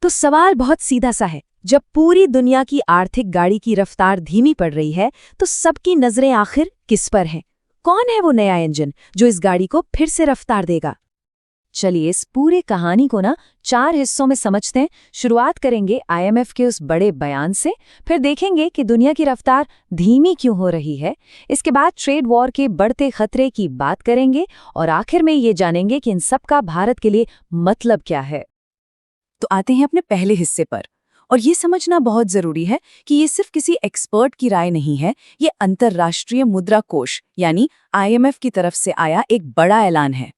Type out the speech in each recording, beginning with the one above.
तो सवाल बहुत सीधा सा है। जब पूरी दुनिया की आर्थिक गाड़ी की रफ्तार धीमी पड़ रही है तो सबकी नजरें आखिर किस पर हैं? कौन है वो नया इंजन जो इस गाड़ी को फिर से रफ्तार देगा? चलिए इस पूरे कहानी को ना 4 हिस्सों में समझते हैं। शुरुआत करेंगे आईएमएफ के उस बड़े बयान से, फिर देखेंगे कि दुनिया की रफ्तार धीमी क्यों हो रही है, इसके बाद ट्रेड वॉर के बढ़ते खतरे की बात करेंगे और आखिर में ये जानेंगे कि इन सब का भारत के लिए मतलब क्या है। तो आते हैं अपने पहले हिस्से पर। और ये समझना बहुत जरूरी है कि ये सिर्फ किसी एक्सपर्ट की राय नहीं है, ये अंतर्राष्ट्रीय मुद्रा कोष यानी आईएमएफ की तरफ से आया एक बड़ा ऐलान है।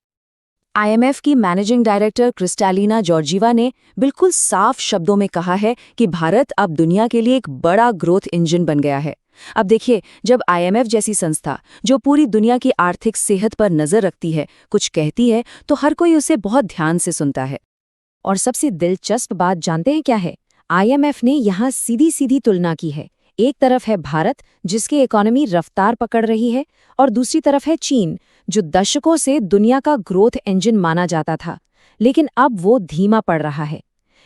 आईएमएफ की मैनेजिंग डायरेक्टर क्रिस्टालिना जॉर्जीवा ने बिल्कुल साफ शब्दों में कहा है कि भारत अब दुनिया के लिए एक बड़ा ग्रोथ इंजन बन गया है। अब देखिए, जब आईएमएफ जैसी संस्था जो पूरी दुनिया की आर्थिक सेहत पर नजर रखती है कुछ कहती है तो हर कोई उसे बहुत ध्यान से सुनता है। और सबसे दिलचस्प बात जानते हैं क्या है? आईएमएफ ने यहाँ सीधी सीधी तुलना की है। एक तरफ है भारत जिसकी इकोनॉमी रफ्तार पकड़ रही है और दूसरी तरफ है चीन जो दशकों से दुनिया का ग्रोथ इंजन माना जाता था, लेकिन अब वो धीमा पड़ रहा है।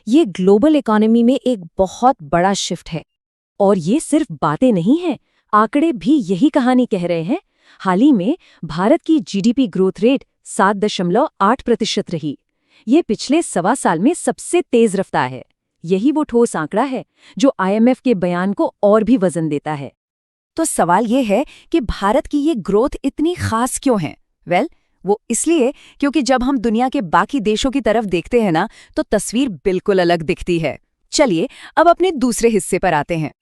ये ग्लोबल इकोनॉमी में एक बहुत बड़ा शिफ्ट है। और ये सिर्फ बातें नहीं हैं, आंकड़े भी यही कहानी कह रहे हैं। हाल ही में भारत की जीडीपी ग्रोथ रेट 7.8% रही। ये पिछले 1.25 साल में सबसे तेज रफ्तार है। यही वो ठोस आंकड़ा है जो आईएमएफ के बयान को और भी वजन देता है। तो सवाल ये है कि भारत की ये ग्रोथ इतनी खास क्यों है? वो इसलिए क्योंकि जब हम दुनिया के बाकी देशों की तरफ देखते हैं ना तो तस्वीर बिल्कुल अलग दिखती है। चलिए अब अपने दूसरे हिस्से पर आते हैं।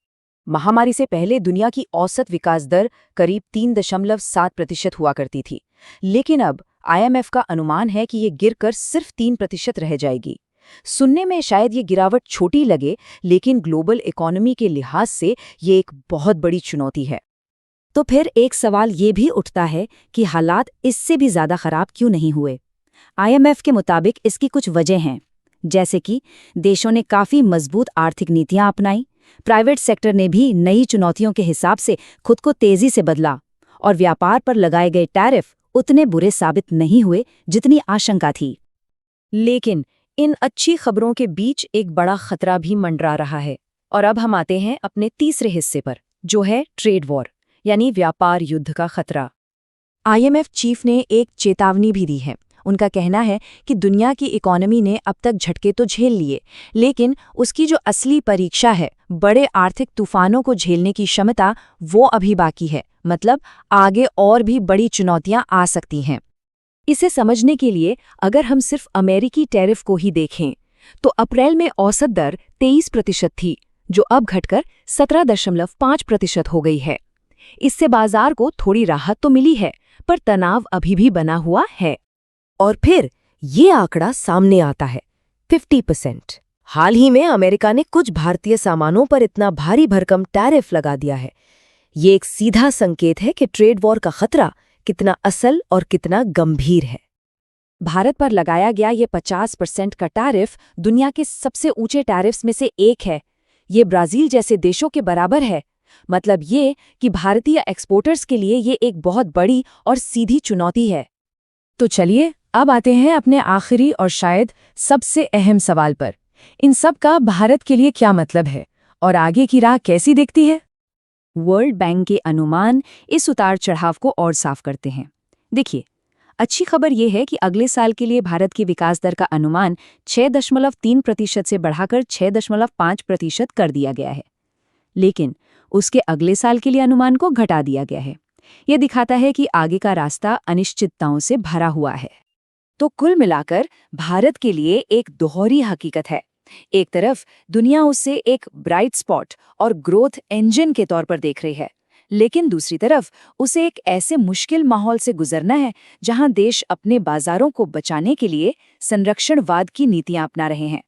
महामारी से पहले दुनिया की औसत विकास दर करीब 3.7% हुआ करती थी, लेकिन अब आईएमएफ का अनुमान है कि ये गिरकर सिर्फ 3% रह जाएगी। सुनने में शायद ये गिरावट छोटी लगे, लेकिन ग्लोबल इकोनॉमी के लिहाज से ये एक बहुत बड़ी चुनौती है। तो फिर एक सवाल ये भी उठता है कि हालात इससे भी ज्यादा खराब क्यों नहीं हुए? आईएमएफ के मुताबिक इसकी कुछ वजह हैं, जैसे कि देशों ने काफी मजबूत आर्थिक नीतियां अपनाई, प्राइवेट सेक्टर ने भी नई चुनौतियों के हिसाब से खुद को तेजी से बदला, और व्यापार पर लगाए गए टैरिफ उतने बुरे साबित नहीं हुए जितनी आशंका थी। लेकिन इन अच्छी खबरों के बीच एक बड़ा खतरा भी मंडरा रहा है। और अब हम आते हैं अपने तीसरे हिस्से पर, जो है ट्रेड वॉर यानी व्यापार युद्ध का खतरा। आईएमएफ चीफ ने एक चेतावनी भी दी है। उनका कहना है कि दुनिया की इकोनॉमी ने अब तक झटके तो झेल लिए, लेकिन उसकी जो असली परीक्षा है, बड़े आर्थिक तूफानों को झेलने की क्षमता, वो अभी बाकी है। मतलब आगे और भी बड़ी चुनौतियां आ सकती हैं। इसे समझने के लिए अगर हम सिर्फ अमेरिकी टैरिफ को ही देखें तो अप्रैल में औसत दर 23% थी, जो अब घटकर 17.5% हो गई है। इससे बाजार को थोड़ी राहत तो मिली है, पर तनाव अभी भी बना हुआ है। और फिर ये आंकड़ा सामने आता है 50%। हाल ही में अमेरिका ने कुछ भारतीय सामानों पर इतना भारी भरकम टैरिफ लगा दिया है। ये एक सीधा संकेत है कि ट्रेड वॉर का खतरा कितना असल और कितना गंभीर है। भारत पर लगाया गया ये 50% का टैरिफ दुनिया के सबसे ऊंचे टैरिफ्स में से एक है। ये ब्राजील जैसे देशों के बराबर है। मतलब ये कि भारतीय एक्सपोर्टर्स के लिए ये एक बहुत बड़ी और सीधी चुनौती है। तो चलिए अब आते हैं अपने आखिरी और शायद सबसे अहम सवाल पर। इन सब का भारत के लिए क्या मतलब है और आगे की राह कैसी दिखती है? वर्ल्ड बैंक के अनुमान इस उतार चढ़ाव को और साफ करते हैं। देखिए, अच्छी खबर यह है कि अगले साल के लिए भारत की विकास दर का अनुमान 6.3% से बढ़ाकर 6.5% कर दिया गया है, लेकिन उसके अगले साल के लिए अनुमान को घटा दिया गया है। यह दिखाता है कि आगे का रास्ता अनिश्चितताओं से भरा हुआ है। तो कुल मिलाकर भारत के लिए एक दोहरी हकीकत है। एक तरफ दुनिया उसे एक ब्राइट स्पॉट और ग्रोथ इंजन के तौर पर देख रही है, लेकिन दूसरी तरफ उसे एक ऐसे मुश्किल माहौल से गुजरना है जहां देश अपने बाजारों को बचाने के लिए संरक्षणवाद की नीतियां अपना रहे हैं।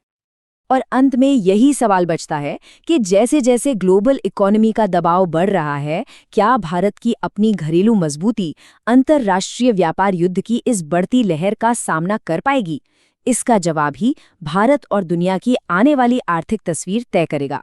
और अंत में यही सवाल बचता है कि जैसे जैसे ग्लोबल इकोनॉमी का दबाव बढ़ रहा है, क्या भारत की अपनी घरेलू मजबूती अंतर्राष्ट्रीय व्यापार युद्ध की इस बढ़ती लहर का सामना कर पाएगी? इसका जवाब ही भारत और दुनिया की आने वाली आर्थिक तस्वीर तय करेगा।